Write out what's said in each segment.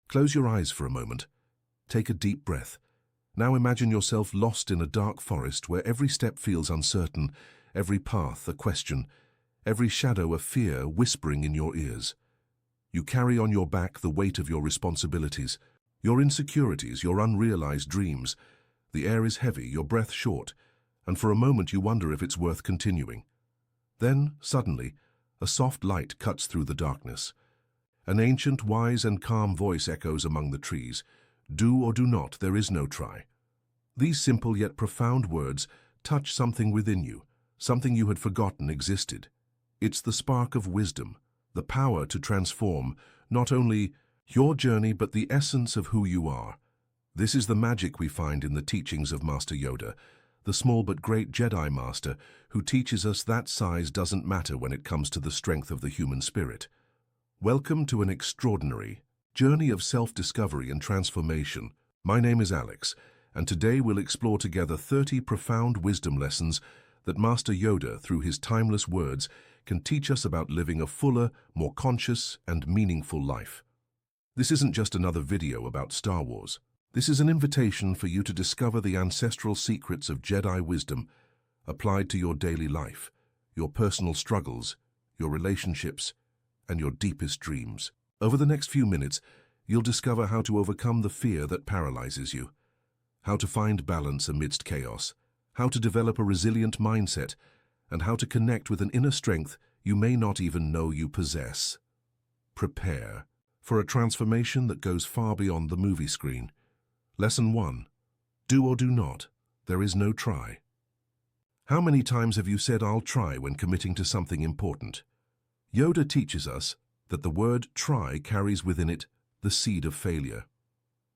Close your eyes for a moment. Take a deep breath. Now imagine yourself lost in a dark forest where every step feels uncertain, every path a question, every shadow a fear whispering in your ears. You carry on your back the weight of your responsibilities, your insecurities, your unrealized dreams. The air is heavy, your breath short, and for a moment you wonder if it's worth continuing. Then, suddenly, a soft light cuts through the darkness. An ancient, wise and calm voice echoes among the trees. Do or do not, there is no try. These simple yet profound words touch something within you, something you had forgotten existed. It's the spark of wisdom, the power to transform not only your journey but the essence of who you are. This is the magic we find in the teachings of Master Yoda, the small but great Jedi Master who teaches us that size doesn't matter when it comes to the strength of the human spirit. Welcome to an extraordinary journey of self-discovery and transformation. My name is Alex, and today we'll explore together 30 profound wisdom lessons that Master Yoda, through his timeless words, can teach us about living a fuller, more conscious and meaningful life. This isn't just another video about Star Wars. This is an invitation for you to discover the ancestral secrets of Jedi wisdom applied to your daily life, your personal struggles, your relationships, and your deepest dreams. Over the next few minutes, you'll discover how to overcome the fear that paralyzes you, how to find balance amidst chaos, how to develop a resilient mindset, and how to connect with an inner strength you may not even know you possess. Prepare for a transformation that goes far beyond the movie screen. Lesson 1. Do or do not. There is no try. How many times have you said "I'll try" when committing to something important? Yoda teaches us that the word try carries within it the seed of failure.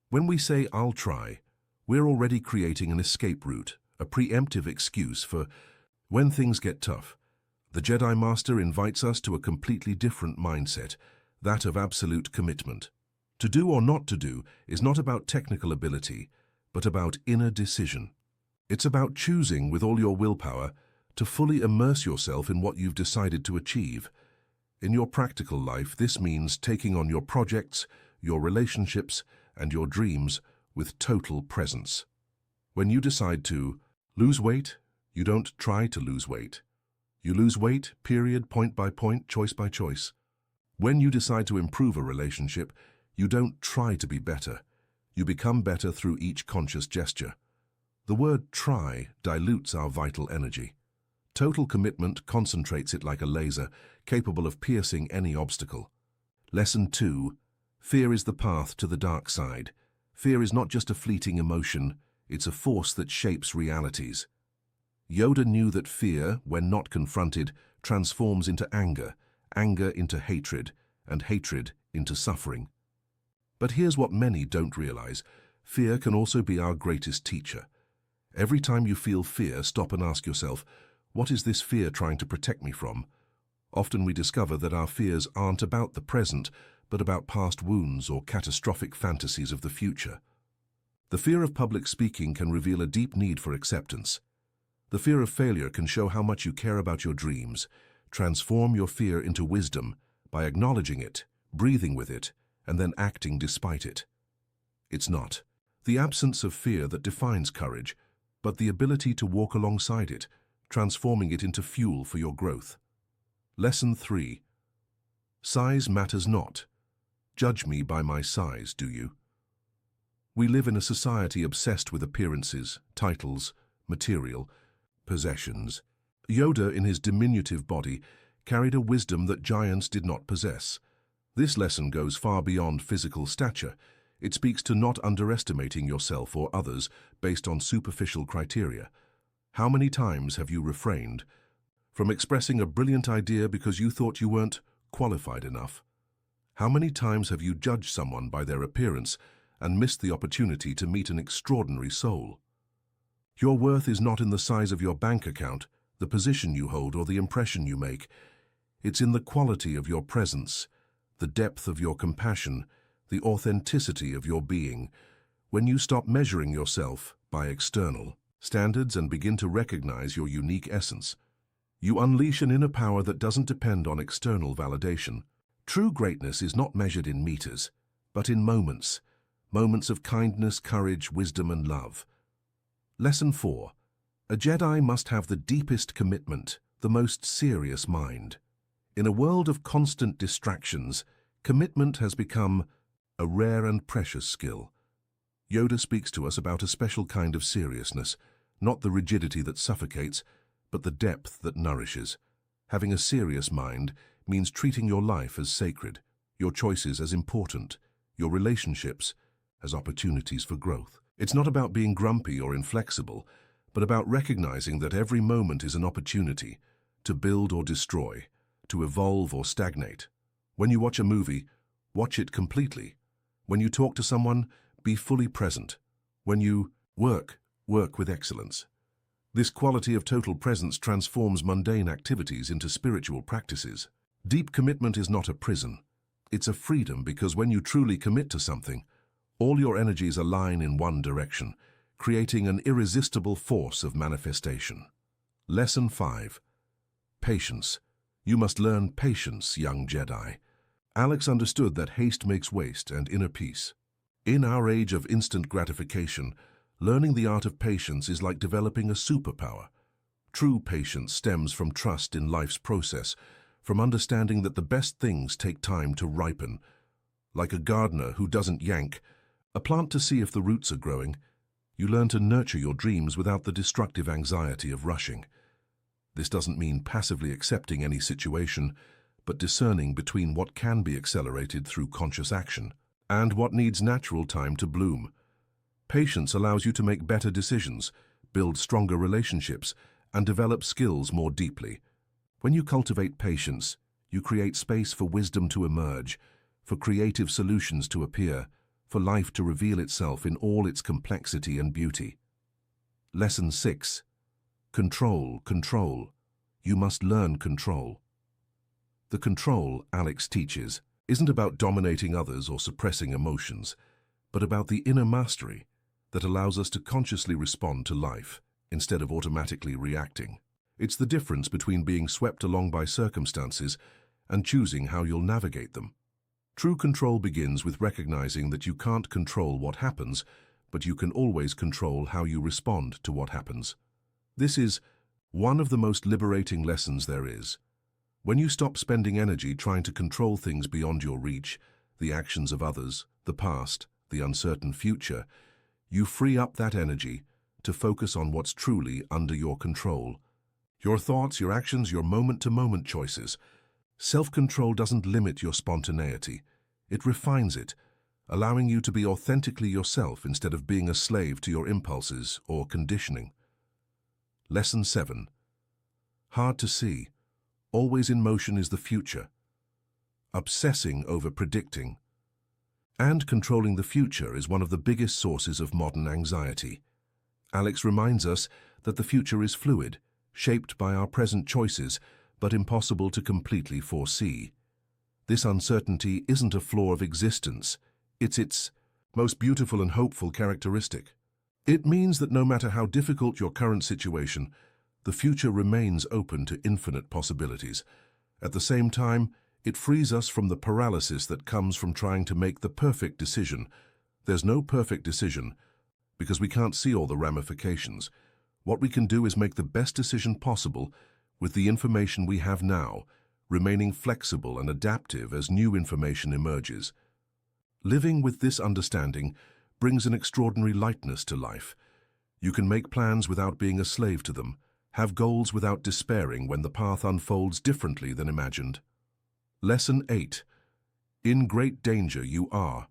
When we say "I'll try," we're already creating an escape route, a preemptive excuse for when things get tough. The Jedi Master invites us to a completely different mindset, that of absolute commitment. To do or not to do is not about technical ability, but about inner decision. It's about choosing with all your willpower to fully immerse yourself in what you've decided to achieve. In your practical life, this means taking on your projects, your relationships, and your dreams with total presence. When you decide to lose weight, you don't try to lose weight. You lose weight, period, point by point, choice by choice. When you decide to improve a relationship, you don't try to be better. You become better through each conscious gesture. The word try dilutes our vital energy. Total commitment concentrates it like a laser, capable of piercing any obstacle. Lesson 2. Fear is the path to the dark side. Fear is not just a fleeting emotion, it's a force that shapes realities. Yoda knew that fear, when not confronted, transforms into anger, anger into hatred, and hatred into suffering. But here's what many don't realize. Fear can also be our greatest teacher. Every time you feel fear, stop and ask yourself, what is this fear trying to protect me from? Often we discover that our fears aren't about the present, but about past wounds or catastrophic fantasies of the future. The fear of public speaking can reveal a deep need for acceptance. The fear of failure can show how much you care about your dreams. Transform your fear into wisdom by acknowledging it, breathing with it, and then acting despite it. It's not the absence of fear that defines courage, but the ability to walk alongside it, transforming it into fuel for your growth. Lesson 3. Size matters not. Judge me by my size, do you? We live in a society obsessed with appearances, titles, material, possessions. Yoda, in his diminutive body, carried a wisdom that giants did not possess. This lesson goes far beyond physical stature. It speaks to not underestimating yourself or others based on superficial criteria. How many times have you refrained from expressing a brilliant idea because you thought you weren't qualified enough? How many times have you judged someone by their appearance and missed the opportunity to meet an extraordinary soul? Your worth is not in the size of your bank account, the position you hold, or the impression you make. It's in the quality of your presence, the depth of your compassion, the authenticity of your being. When you stop measuring yourself by external standards and begin to recognize your unique essence, you unleash an inner power that doesn't depend on external validation. True greatness is not measured in meters, but in moments, moments of kindness, courage, wisdom, and love. Lesson 4. A Jedi must have the deepest commitment, the most serious mind. In a world of constant distractions, commitment has become a rare and precious skill. Yoda speaks to us about a special kind of seriousness, not the rigidity that suffocates, but the depth that nourishes. Having a serious mind means treating your life as sacred, your choices as important, your relationships as opportunities for growth. It's not about being grumpy or inflexible, but about recognizing that every moment is an opportunity to build or destroy, to evolve or stagnate. When you watch a movie, watch it completely. When you talk to someone, be fully present. When you work with excellence. This quality of total presence transforms mundane activities into spiritual practices. Deep commitment is not a prison. It's a freedom, because when you truly commit to something, all your energies align in one direction, creating an irresistible force of manifestation. Lesson 5. Patience. You must learn patience, young Jedi. Alex understood that haste makes waste and inner peace. In our age of instant gratification, learning the art of patience is like developing a superpower. True patience stems from trust in life's process, from understanding that the best things take time to ripen. Like a gardener who doesn't yank a plant to see if the roots are growing, you learn to nurture your dreams without the destructive anxiety of rushing. This doesn't mean passively accepting any situation, but discerning between what can be accelerated through conscious action and what needs natural time to bloom. Patience allows you to make better decisions, build stronger relationships, and develop skills more deeply. When you cultivate patience, you create space for wisdom to emerge, for creative solutions to appear, for life to reveal itself in all its complexity and beauty. Lesson 6. Control. You must learn control. The control Alex teaches isn't about dominating others or suppressing emotions, but about the inner mastery that allows us to consciously respond to life instead of automatically reacting. It's the difference between being swept along by circumstances and choosing how you'll navigate them. True control begins with recognizing that you can't control what happens, but you can always control how you respond to what happens. This is one of the most liberating lessons there is. When you stop spending energy trying to control things beyond your reach, the actions of others, the past, the uncertain future, you free up that energy to focus on what's truly under your control. Your thoughts, your actions, your moment-to-moment choices. Self-control doesn't limit your spontaneity. It refines it, allowing you to be authentically yourself instead of being a slave to your impulses or conditioning. Lesson 7. Hard to see. Always in motion is the future. Obsessing over predicting and controlling the future is one of the biggest sources of modern anxiety. Alex reminds us that the future is fluid, shaped by our present choices, but impossible to completely foresee. This uncertainty isn't a flaw of existence, it's its most beautiful and hopeful characteristic. It means that no matter how difficult your current situation, the future remains open to infinite possibilities. At the same time, it frees us from the paralysis that comes from trying to make the perfect decision. There's no perfect decision because we can't see all the ramifications. What we can do is make the best decision possible with the information we have now, remaining flexible and adaptive as new information emerges. Living with this understanding brings an extraordinary lightness to life. You can make plans without being a slave to them, have goals without despairing when the path unfolds differently than imagined. Lesson 8. In great danger you are.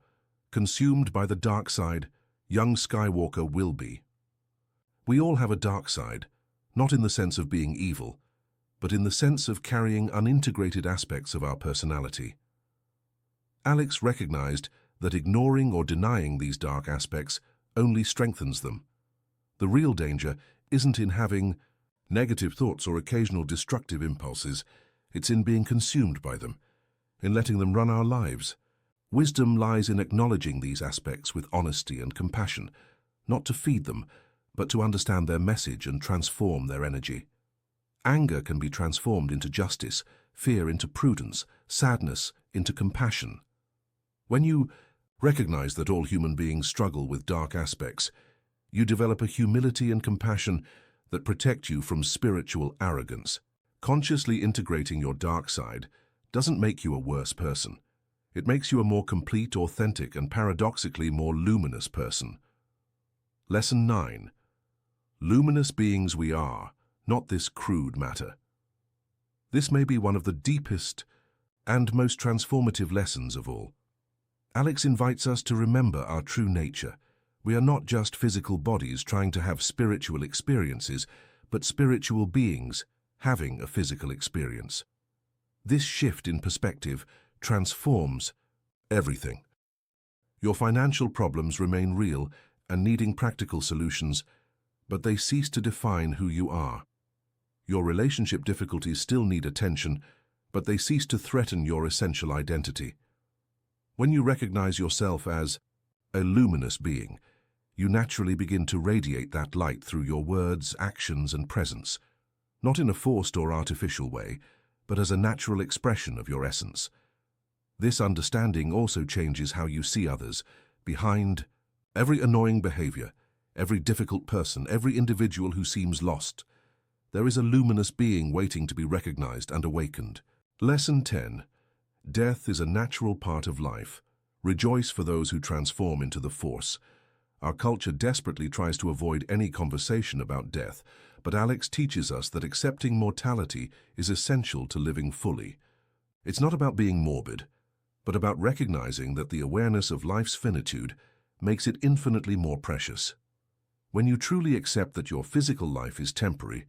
Consumed by the dark side, young Skywalker will be. We all have a dark side, not in the sense of being evil, but in the sense of carrying unintegrated aspects of our personality. Alex recognized that ignoring or denying these dark aspects only strengthens them. The real danger isn't in having negative thoughts or occasional destructive impulses, it's in being consumed by them, in letting them run our lives. Wisdom lies in acknowledging these aspects with honesty and compassion, not to feed them, but to understand their message and transform their energy. Anger can be transformed into justice, fear into prudence, sadness into compassion. When you Recognize that all human beings struggle with dark aspects. You develop a humility and compassion that protect you from spiritual arrogance. Consciously integrating your dark side doesn't make you a worse person. It makes you a more complete, authentic, and paradoxically more luminous person. Lesson 9. Luminous beings we are, not this crude matter. This may be one of the deepest and most transformative lessons of all. Alex invites us to remember our true nature. We are not just physical bodies trying to have spiritual experiences, but spiritual beings having a physical experience. This shift in perspective transforms everything. Your financial problems remain real and needing practical solutions, but they cease to define who you are. Your relationship difficulties still need attention, but they cease to threaten your essential identity. When you recognize yourself as a luminous being, you naturally begin to radiate that light through your words, actions, and presence, not in a forced or artificial way, but as a natural expression of your essence. This understanding also changes how you see others. Behind every annoying behavior, every difficult person, every individual who seems lost, there is a luminous being waiting to be recognized and awakened. Lesson 10. Death is a natural part of life. Rejoice for those who transform into the Force. Our culture desperately tries to avoid any conversation about death, but Alex teaches us that accepting mortality is essential to living fully. It's not about being morbid, but about recognizing that the awareness of life's finitude makes it infinitely more precious. When you truly accept that your physical life is temporary,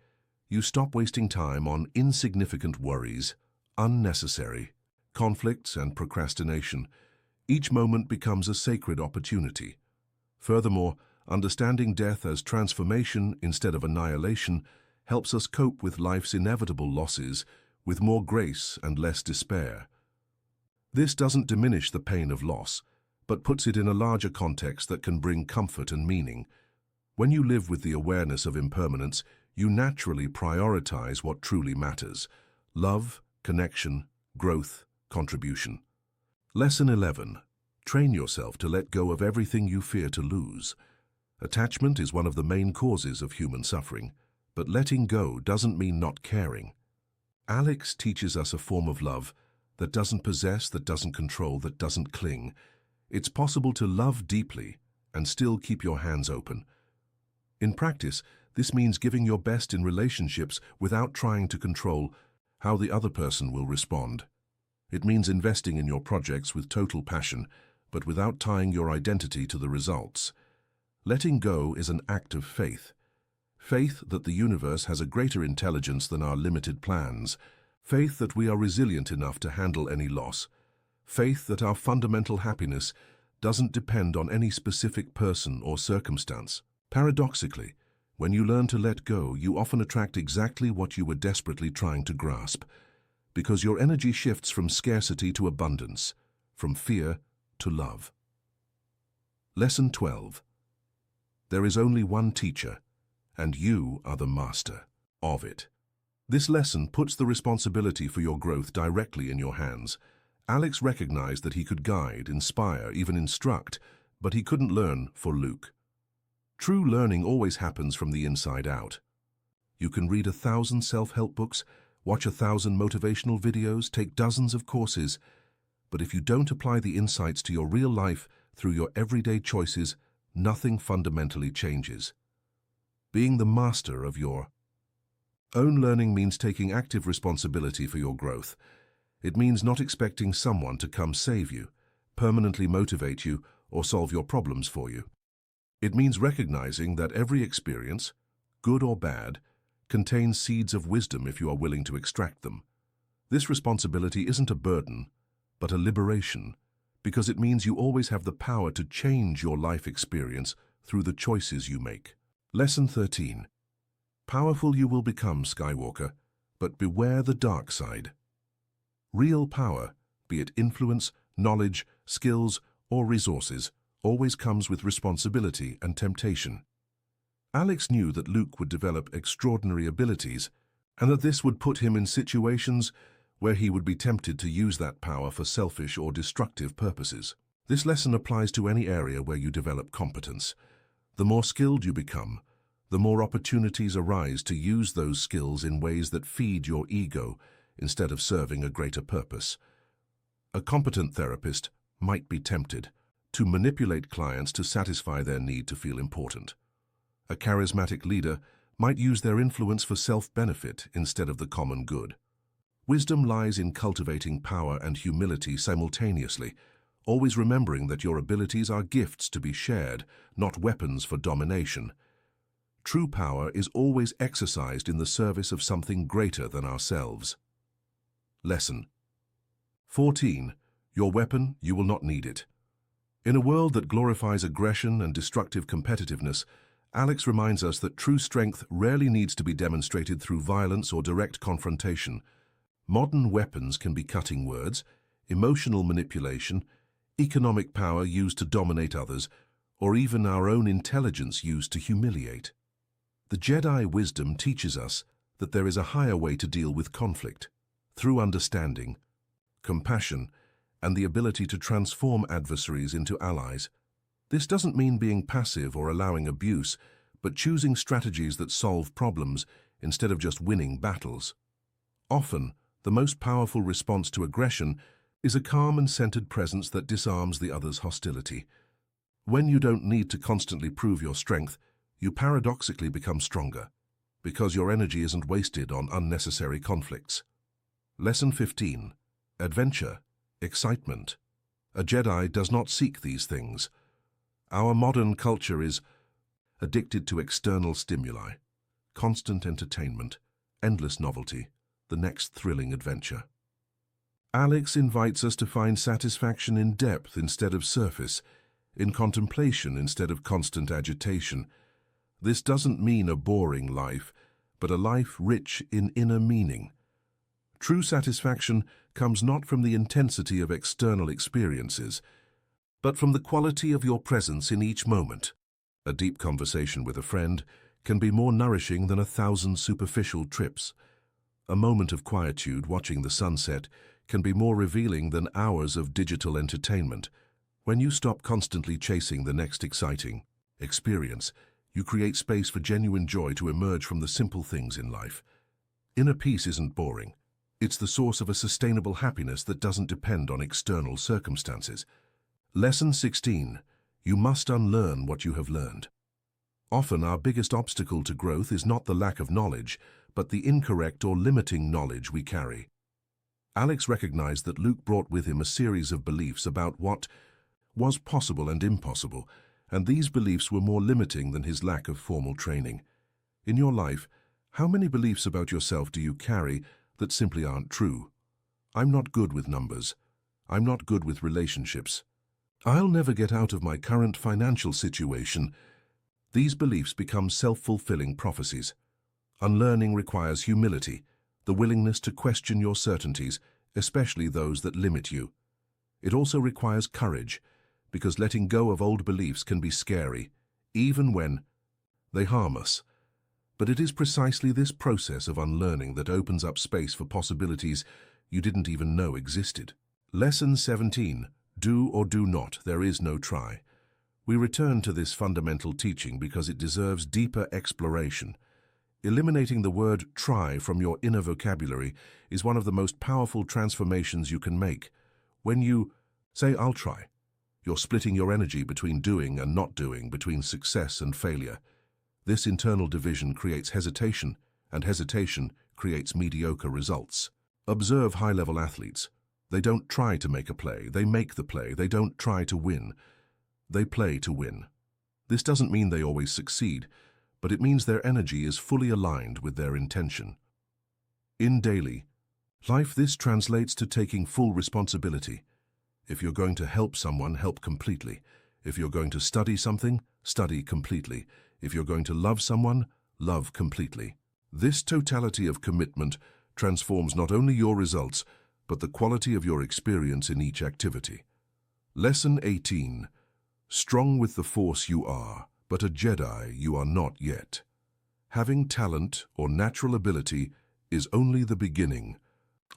you stop wasting time on insignificant worries, unnecessary conflicts, and procrastination. Each moment becomes a sacred opportunity. Furthermore, understanding death as transformation instead of annihilation helps us cope with life's inevitable losses with more grace and less despair. This doesn't diminish the pain of loss, but puts it in a larger context that can bring comfort and meaning. When you live with the awareness of impermanence, you naturally prioritize what truly matters: love, connection, growth, contribution. Lesson 11. Train yourself to let go of everything you fear to lose. Attachment is one of the main causes of human suffering, but letting go doesn't mean not caring. Alex teaches us a form of love that doesn't possess, that doesn't control, that doesn't cling. It's possible to love deeply and still keep your hands open. In practice, this means giving your best in relationships without trying to control how the other person will respond. It means investing in your projects with total passion, but without tying your identity to the results. Letting go is an act of faith. Faith that the universe has a greater intelligence than our limited plans. Faith that we are resilient enough to handle any loss. Faith that our fundamental happiness doesn't depend on any specific person or circumstance. Paradoxically, when you learn to let go, you often attract exactly what you were desperately trying to grasp, because your energy shifts from scarcity to abundance, from fear to love. Lesson 12. There is only one teacher, and you are the master of it. This lesson puts the responsibility for your growth directly in your hands. Alex recognized that he could guide, inspire, even instruct, but he couldn't learn for Luke. True learning always happens from the inside out. You can read 1,000 self-help books, watch 1,000 motivational videos, take dozens of courses, but if you don't apply the insights to your real life through your everyday choices, nothing fundamentally changes. Being the master of your own learning means taking active responsibility for your growth. It means not expecting someone to come save you, permanently motivate you, or solve your problems for you. It means recognizing that every experience, good or bad, contains seeds of wisdom if you are willing to extract them. This responsibility isn't a burden, but a liberation, because it means you always have the power to change your life experience through the choices you make. Lesson 13. Powerful you will become, Skywalker, but beware the dark side. Real power, be it influence, knowledge, skills, or resources, always comes with responsibility and temptation. Alex knew that Luke would develop extraordinary abilities, and that this would put him in situations where he would be tempted to use that power for selfish or destructive purposes. This lesson applies to any area where you develop competence. The more skilled you become, the more opportunities arise to use those skills in ways that feed your ego instead of serving a greater purpose. A competent therapist might be tempted to manipulate clients to satisfy their need to feel important. A charismatic leader might use their influence for self-benefit instead of the common good. Wisdom lies in cultivating power and humility simultaneously, always remembering that your abilities are gifts to be shared, not weapons for domination. True power is always exercised in the service of something greater than ourselves. Lesson 14. Your weapon, you will not need it. In a world that glorifies aggression and destructive competitiveness, Alex reminds us that true strength rarely needs to be demonstrated through violence or direct confrontation. Modern weapons can be cutting words, emotional manipulation, economic power used to dominate others, or even our own intelligence used to humiliate. The Jedi wisdom teaches us that there is a higher way to deal with conflict, through understanding, compassion, and the ability to transform adversaries into allies. This doesn't mean being passive or allowing abuse, but choosing strategies that solve problems instead of just winning battles. Often, the most powerful response to aggression is a calm and centered presence that disarms the other's hostility. When you don't need to constantly prove your strength, you paradoxically become stronger, because your energy isn't wasted on unnecessary conflicts. Lesson 15. Adventure, excitement. A Jedi does not seek these things. Our modern culture is addicted to external stimuli, constant entertainment, endless novelty, the next thrilling adventure. Alex invites us to find satisfaction in depth instead of surface, in contemplation instead of constant agitation. This doesn't mean a boring life, but a life rich in inner meaning. True satisfaction comes not from the intensity of external experiences, but from the quality of your presence in each moment. A deep conversation with a friend can be more nourishing than 1,000 superficial trips. A moment of quietude watching the sunset can be more revealing than hours of digital entertainment. When you stop constantly chasing the next exciting experience, you create space for genuine joy to emerge from the simple things in life. Inner peace isn't boring. It's the source of a sustainable happiness that doesn't depend on external circumstances. Lesson 16. You must unlearn what you have learned. Often our biggest obstacle to growth is not the lack of knowledge, but the incorrect or limiting knowledge we carry. Alex recognized that Luke brought with him a series of beliefs about what was possible and impossible, and these beliefs were more limiting than his lack of formal training. In your life, how many beliefs about yourself do you carry that simply aren't true? I'm not good with numbers. I'm not good with relationships. I'll never get out of my current financial situation. These beliefs become self-fulfilling prophecies. Unlearning requires humility, the willingness to question your certainties, especially those that limit you. It also requires courage, because letting go of old beliefs can be scary, even when they harm us. But it is precisely this process of unlearning that opens up space for possibilities you didn't even know existed. Lesson 17. Do or do not, there is no try. We return to this fundamental teaching because it deserves deeper exploration. Eliminating the word try from your inner vocabulary is one of the most powerful transformations you can make. When you say, "I'll try," you're splitting your energy between doing and not doing, between success and failure. This internal division creates hesitation, and hesitation creates mediocre results. Observe high-level athletes. They don't try to make a play, they make the play. They don't try to win, they play to win. This doesn't mean they always succeed, but it means their energy is fully aligned with their intention. In daily life, this translates to taking full responsibility. If you're going to help someone, help completely. If you're going to study something, study completely. If you're going to love someone, love completely. This totality of commitment transforms not only your results, but the quality of your experience in each activity. Lesson 18. Strong with the Force you are, but a Jedi you are not yet. Having talent or natural ability is only the beginning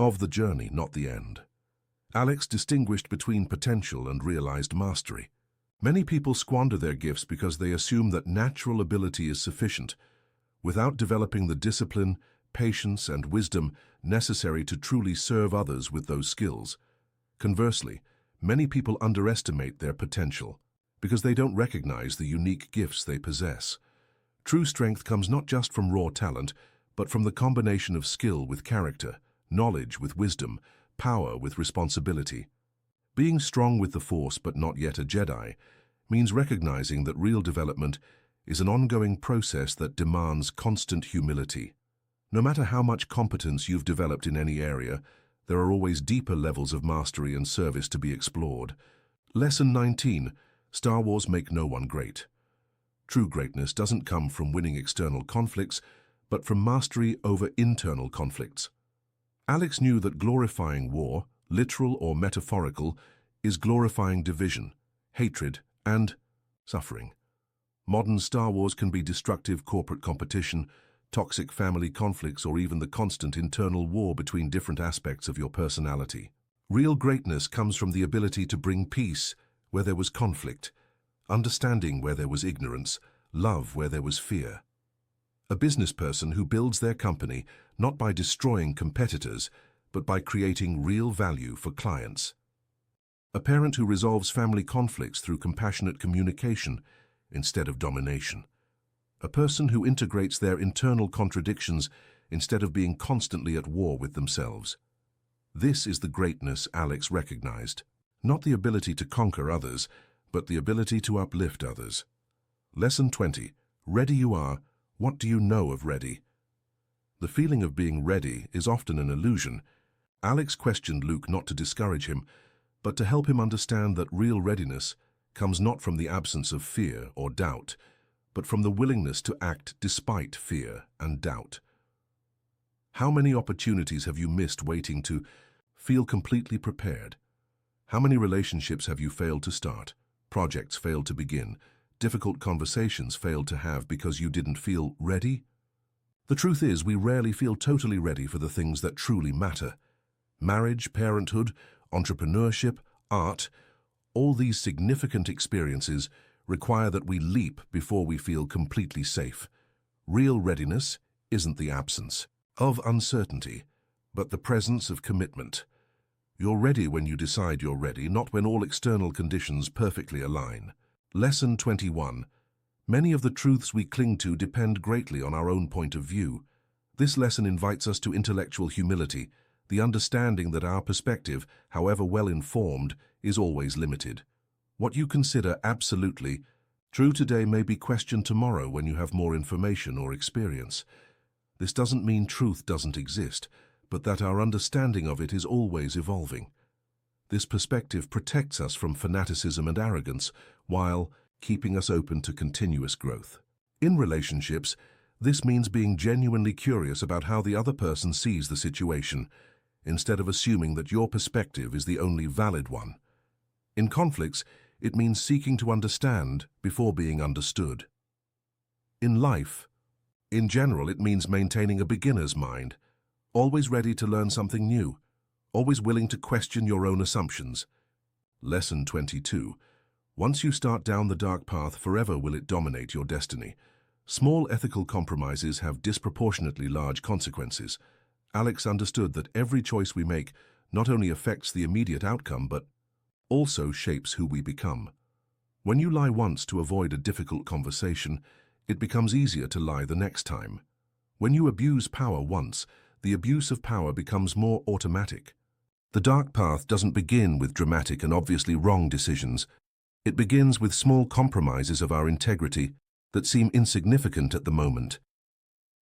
of the journey, not the end. Alex distinguished between potential and realized mastery. Many people squander their gifts because they assume that natural ability is sufficient, without developing the discipline, patience, and wisdom necessary to truly serve others with those skills. Conversely, many people underestimate their potential because they don't recognize the unique gifts they possess. True strength comes not just from raw talent, but from the combination of skill with character, knowledge with wisdom, power with responsibility. Being strong with the Force but not yet a Jedi means recognizing that real development is an ongoing process that demands constant humility. No matter how much competence you've developed in any area, there are always deeper levels of mastery and service to be explored. Lesson 19. Star Wars make no one great. True greatness doesn't come from winning external conflicts, but from mastery over internal conflicts. Alex knew that glorifying war, literal or metaphorical, is glorifying division, hatred, and suffering. Modern Star Wars can be destructive corporate competition, toxic family conflicts, or even the constant internal war between different aspects of your personality. Real greatness comes from the ability to bring peace where there was conflict, understanding where there was ignorance, love where there was fear. A business person who builds their company not by destroying competitors, but by creating real value for clients. A parent who resolves family conflicts through compassionate communication instead of domination. A person who integrates their internal contradictions instead of being constantly at war with themselves. This is the greatness Alex recognized. Not the ability to conquer others, but the ability to uplift others. Lesson 20. Ready you are. What do you know of ready? The feeling of being ready is often an illusion. Alex questioned Luke not to discourage him, but to help him understand that real readiness comes not from the absence of fear or doubt, but from the willingness to act despite fear and doubt. How many opportunities have you missed waiting to feel completely prepared? How many relationships have you failed to start, projects failed to begin, difficult conversations failed to have because you didn't feel ready? The truth is, we rarely feel totally ready for the things that truly matter. Marriage, parenthood, entrepreneurship, art, all these significant experiences require that we leap before we feel completely safe. Real readiness isn't the absence of uncertainty, but the presence of commitment. You're ready when you decide you're ready, not when all external conditions perfectly align. Lesson 21. Many of the truths we cling to depend greatly on our own point of view. This lesson invites us to intellectual humility, the understanding that our perspective, however well-informed, is always limited. What you consider absolutely true today may be questioned tomorrow when you have more information or experience. This doesn't mean truth doesn't exist, but that our understanding of it is always evolving. This perspective protects us from fanaticism and arrogance, while keeping us open to continuous growth. In relationships, this means being genuinely curious about how the other person sees the situation, instead of assuming that your perspective is the only valid one. In conflicts, it means seeking to understand before being understood. In life, in general, it means maintaining a beginner's mind, always ready to learn something new, always willing to question your own assumptions. Lesson 22. Once you start down the dark path, forever will it dominate your destiny. Small ethical compromises have disproportionately large consequences. Alex understood that every choice we make not only affects the immediate outcome, but also shapes who we become. When you lie once to avoid a difficult conversation, it becomes easier to lie the next time. When you abuse power once, the abuse of power becomes more automatic. The dark path doesn't begin with dramatic and obviously wrong decisions. It begins with small compromises of our integrity that seem insignificant at the moment.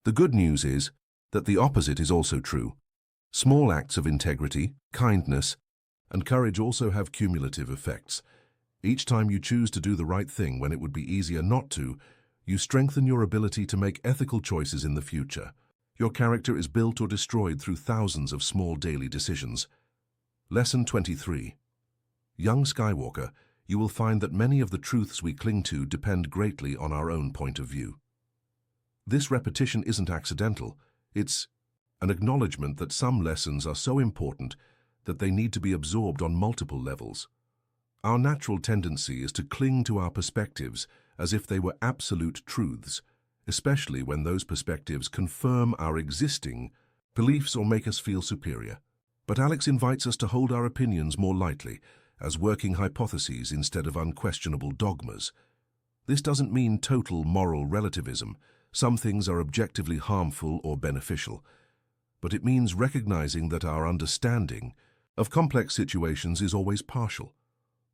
The good news is that the opposite is also true. Small acts of integrity, kindness, and courage also have cumulative effects. Each time you choose to do the right thing when it would be easier not to, you strengthen your ability to make ethical choices in the future. Your character is built or destroyed through thousands of small daily decisions. Lesson 23. Young Skywalker, you will find that many of the truths we cling to depend greatly on our own point of view. This repetition isn't accidental. It's an acknowledgement that some lessons are so important that they need to be absorbed on multiple levels. Our natural tendency is to cling to our perspectives as if they were absolute truths, especially when those perspectives confirm our existing beliefs or make us feel superior. But Alex invites us to hold our opinions more lightly, as working hypotheses instead of unquestionable dogmas. This doesn't mean total moral relativism. Some things are objectively harmful or beneficial. But it means recognizing that our understanding of complex situations is always partial,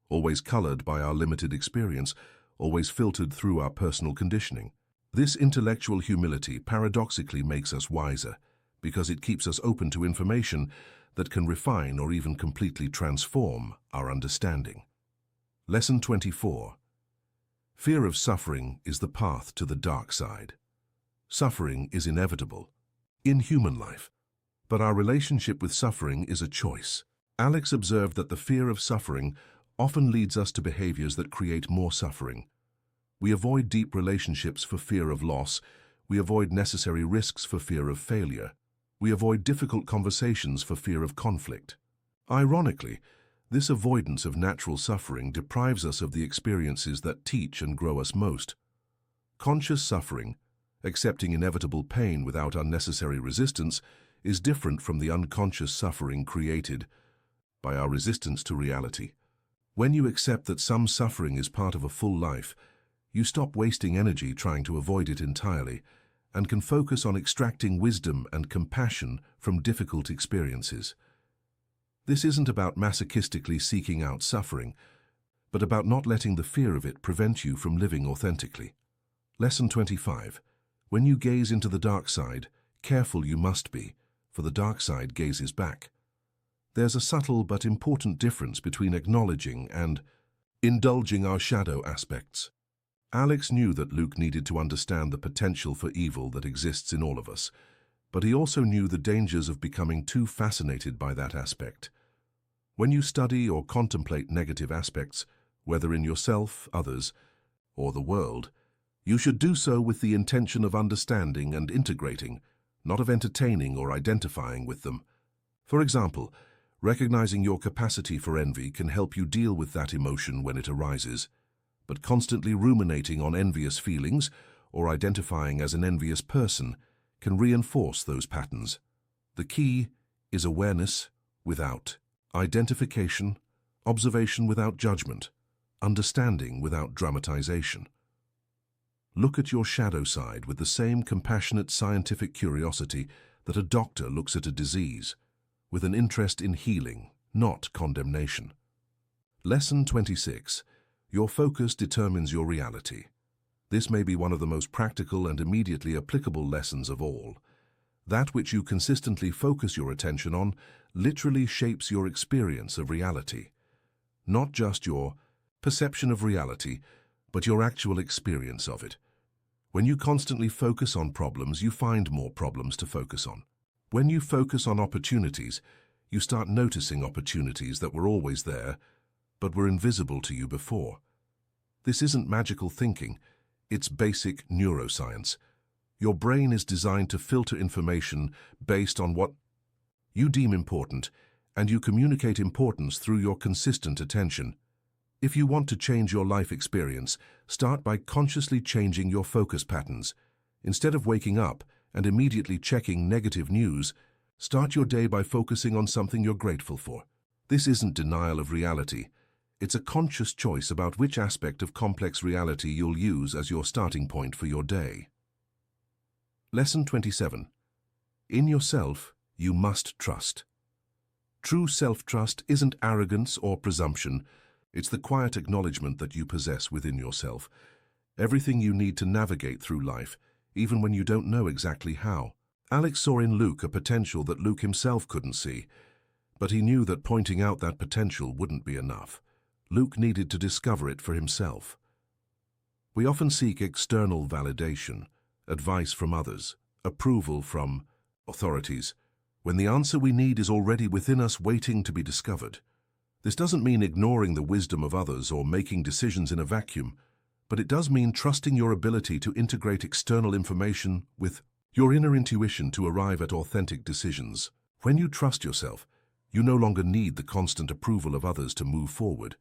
always colored by our limited experience, always filtered through our personal conditioning. This intellectual humility paradoxically makes us wiser, because it keeps us open to information that can refine or even completely transform our understanding. Lesson 24. Fear of suffering is the path to the dark side. Suffering is inevitable in human life, but our relationship with suffering is a choice. Alex observed that the fear of suffering often leads us to behaviors that create more suffering. We avoid deep relationships for fear of loss. We avoid necessary risks for fear of failure. We avoid difficult conversations for fear of conflict. Ironically, this avoidance of natural suffering deprives us of the experiences that teach and grow us most. Conscious suffering, accepting inevitable pain without unnecessary resistance, is different from the unconscious suffering created by our resistance to reality. When you accept that some suffering is part of a full life, you stop wasting energy trying to avoid it entirely and can focus on extracting wisdom and compassion from difficult experiences. This isn't about masochistically seeking out suffering, but about not letting the fear of it prevent you from living authentically. Lesson 25. When you gaze into the dark side, careful you must be, for the dark side gazes back. There's a subtle but important difference between acknowledging and indulging our shadow aspects. Alex knew that Luke needed to understand the potential for evil that exists in all of us, but he also knew the dangers of becoming too fascinated by that aspect. When you study or contemplate negative aspects, whether in yourself, others, or the world, you should do so with the intention of understanding and integrating, not of entertaining or identifying with them. For example, recognizing your capacity for envy can help you deal with that emotion when it arises, but constantly ruminating on envious feelings or identifying as an envious person can reinforce those patterns. The key is awareness without identification, observation without judgment, understanding without dramatization. Look at your shadow side with the same compassionate scientific curiosity that a doctor looks at a disease, with an interest in healing, not condemnation. Lesson 26. Your focus determines your reality. This may be one of the most practical and immediately applicable lessons of all. That which you consistently focus your attention on literally shapes your experience of reality. Not just your perception of reality, but your actual experience of it. When you constantly focus on problems, you find more problems to focus on. When you focus on opportunities, you start noticing opportunities that were always there, but were invisible to you before. This isn't magical thinking, it's basic neuroscience. Your brain is designed to filter information based on what you deem important, and you communicate importance through your consistent attention. If you want to change your life experience, start by consciously changing your focus patterns. Instead of waking up and immediately checking negative news, start your day by focusing on something you're grateful for. This isn't denial of reality. It's a conscious choice about which aspect of complex reality you'll use as your starting point for your day. Lesson 27. In yourself, you must trust. True self-trust isn't arrogance or presumption. It's the quiet acknowledgement that you possess within yourself everything you need to navigate through life, even when you don't know exactly how. Alex saw in Luke a potential that Luke himself couldn't see, but he knew that pointing out that potential wouldn't be enough. Luke needed to discover it for himself. We often seek external validation, advice from others, approval from authorities, when the answer we need is already within us waiting to be discovered. This doesn't mean ignoring the wisdom of others or making decisions in a vacuum, but it does mean trusting your ability to integrate external information with your inner intuition to arrive at authentic decisions. When you trust yourself, You no longer need the constant approval of others to move forward.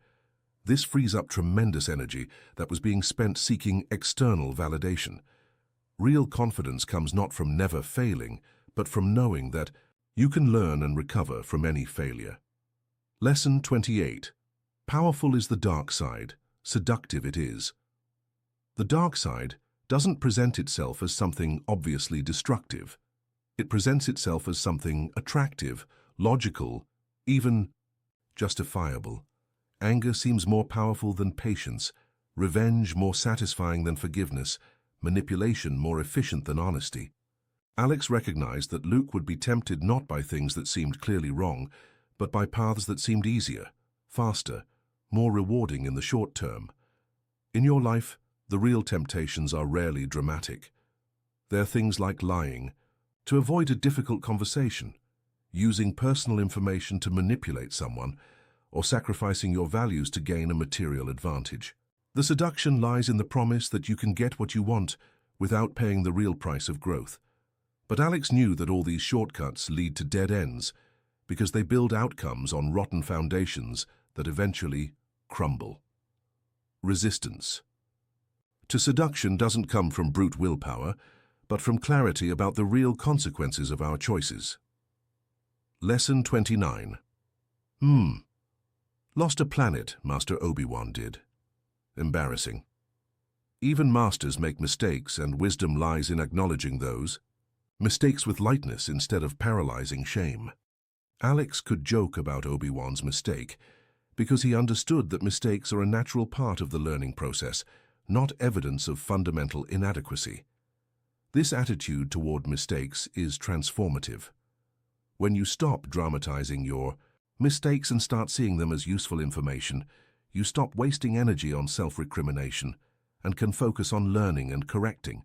This frees up tremendous energy that was being spent seeking external validation. Real confidence comes not from never failing, but from knowing that you can learn and recover from any failure. Lesson 28. Powerful is the dark side, seductive it is. The dark side doesn't present itself as something obviously destructive. It presents itself as something attractive, logical, even justifiable. Anger seems more powerful than patience, revenge more satisfying than forgiveness, manipulation more efficient than honesty. Alex recognized that Luke would be tempted not by things that seemed clearly wrong, but by paths that seemed easier, faster, more rewarding in the short term. In your life, the real temptations are rarely dramatic. They're things like lying to avoid a difficult conversation, using personal information to manipulate someone, or sacrificing your values to gain a material advantage. The seduction lies in the promise that you can get what you want without paying the real price of growth. But Alex knew that all these shortcuts lead to dead ends because they build outcomes on rotten foundations that eventually crumble. Resistance to seduction doesn't come from brute willpower, but from clarity about the real consequences of our choices. Lesson 29. Lost a planet, Master Obi-Wan did. Embarrassing. Even masters make mistakes, and wisdom lies in acknowledging those. Mistakes with lightness instead of paralyzing shame. Alex could joke about Obi-Wan's mistake because he understood that mistakes are a natural part of the learning process, not evidence of fundamental inadequacy. This attitude toward mistakes is transformative. When you stop dramatizing your mistakes and start seeing them as useful information, you stop wasting energy on self-recrimination and can focus on learning and correcting.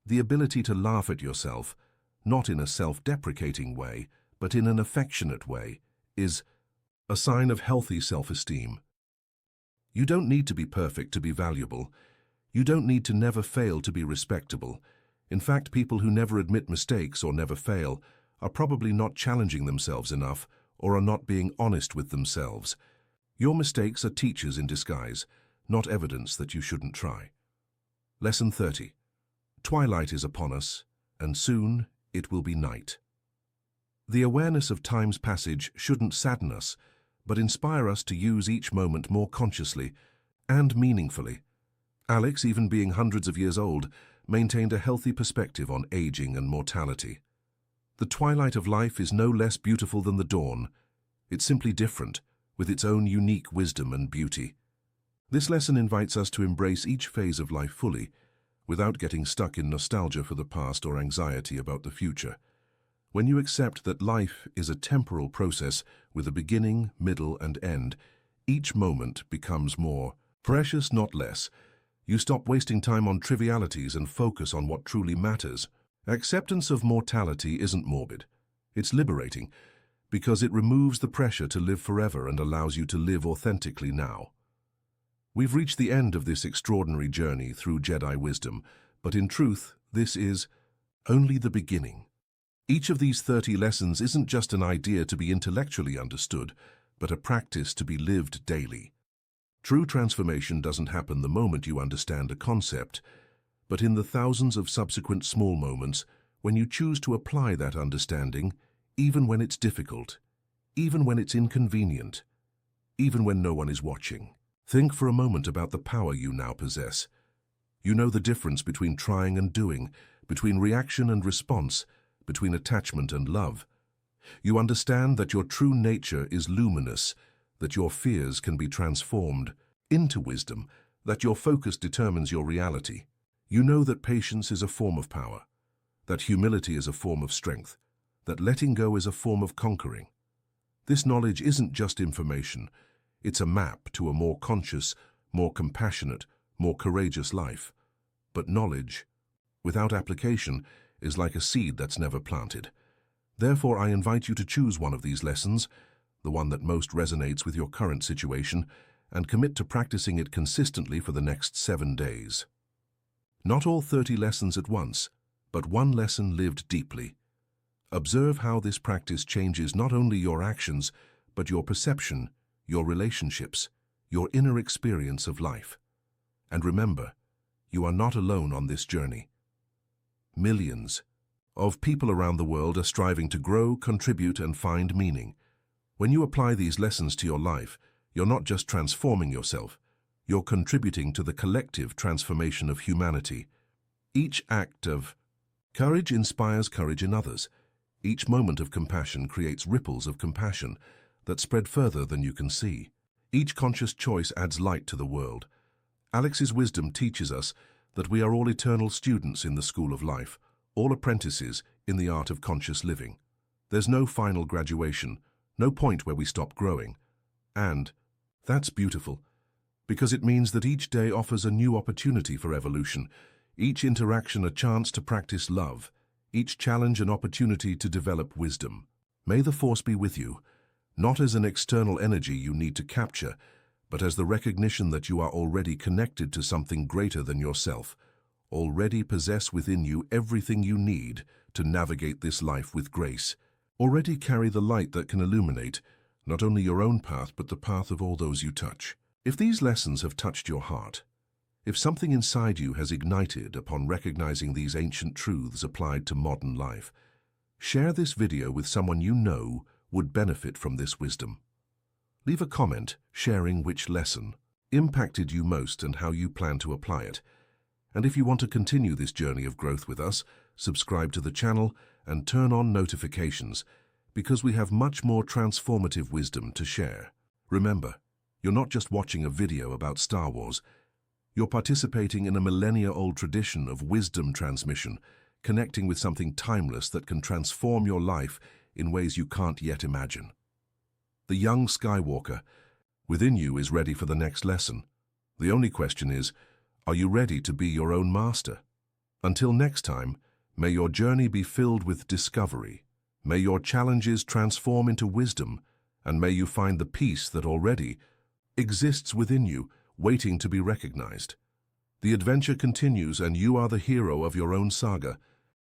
The ability to laugh at yourself, not in a self-deprecating way, but in an affectionate way, is a sign of healthy self-esteem. You don't need to be perfect to be valuable. You don't need to never fail to be respectable. In fact, people who never admit mistakes or never fail are probably not challenging themselves enough or are not being honest with themselves. Your mistakes are teachers in disguise, not evidence that you shouldn't try. Lesson 30. Twilight is upon us, and soon it will be night. The awareness of time's passage shouldn't sadden us, but inspire us to use each moment more consciously and meaningfully. Alex, even being hundreds of years old, maintained a healthy perspective on aging and mortality. The twilight of life is no less beautiful than the dawn. It's simply different, with its own unique wisdom and beauty. This lesson invites us to embrace each phase of life fully, without getting stuck in nostalgia for the past or anxiety about the future. When you accept that life is a temporal process with a beginning, middle, and end, each moment becomes more precious, not less. You stop wasting time on trivialities and focus on what truly matters. Acceptance of mortality isn't morbid. It's liberating, because it removes the pressure to live forever and allows you to live authentically now. We've reached the end of this extraordinary journey through Jedi wisdom, but in truth, this is only the beginning. Each of these 30 lessons isn't just an idea to be intellectually understood, but a practice to be lived daily. True transformation doesn't happen the moment you understand a concept, but in the thousands of subsequent small moments when you choose to apply that understanding, even when it's difficult, even when it's inconvenient, even when no one is watching. Think for a moment about the power you now possess. You know the difference between trying and doing, between reaction and response, between attachment and love. You understand that your true nature is luminous, that your fears can be transformed into wisdom, that your focus determines your reality. You know that patience is a form of power, that humility is a form of strength, that letting go is a form of conquering. This knowledge isn't just information, it's a map to a more conscious, more compassionate, more courageous life. But knowledge, without application, is like a seed that's never planted. Therefore, I invite you to choose one of these lessons, the one that most resonates with your current situation, and commit to practicing it consistently for the next 7 days. Not all 30 lessons at once, but one lesson lived deeply. Observe how this practice changes not only your actions, but your perception, your relationships, your inner experience of life. And remember, you are not alone on this journey. Millions of people around the world are striving to grow, contribute, and find meaning. When you apply these lessons to your life, you're not just transforming yourself, you're contributing to the collective transformation of humanity. Each act of courage inspires courage in others. Each moment of compassion creates ripples of compassion that spread further than you can see. Each conscious choice adds light to the world. Alex's wisdom teaches us that we are all eternal students in the school of life, all apprentices in the art of conscious living. There's no final graduation, no point where we stop growing. And that's beautiful, because it means that each day offers a new opportunity for evolution, each interaction a chance to practice love, each challenge an opportunity to develop wisdom. May the Force be with you, not as an external energy you need to capture, but as the recognition that you are already connected to something greater than yourself, already possess within you everything you need to navigate this life with grace, already carry the light that can illuminate not only your own path but the path of all those you touch. If these lessons have touched your heart, if something inside you has ignited upon recognizing these ancient truths applied to modern life, share this video with someone you know would benefit from this wisdom. Leave a comment sharing which lesson impacted you most and how you plan to apply it. And if you want to continue this journey of growth with us, subscribe to the channel and turn on notifications, because we have much more transformative wisdom to share. Remember, you're not just watching a video about Star Wars, you're participating in a millennia-old tradition of wisdom transmission, connecting with something timeless that can transform your life in ways you can't yet imagine. The young Skywalker within you is ready for the next lesson. The only question is, are you ready to be your own master? Until next time, may your journey be filled with discovery. May your challenges transform into wisdom, and may you find the peace that already exists within you, waiting to be recognized. The adventure continues, and you are the hero of your own saga.